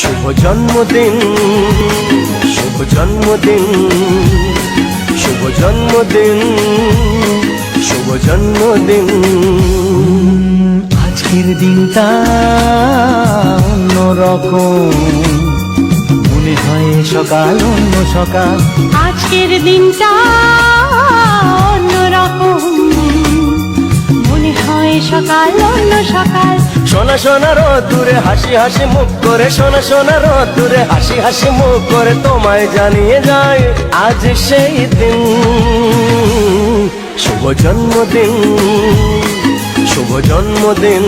শুভ জন্মদিন, শুভ জন্মদিন, শুভ জন্মদিন, শুভ জন্মদিন। আজকের দিনটা অন্যরকম, মনে হয় সকাল অন্য সকাল। আজকের দিনটা অন্যরকম, মনে হয় সকাল অন্য সকাল। সোনা সোনা রোদ্দুরে হাসি হাসি মুখ করে, সোনা সোনা রোদ্দুরে হাসি হাসি মুখ করে তোমায় জানিয়ে যায় আজ সেই দিন। শুভ জন্মদিন, শুভ জন্মদিন।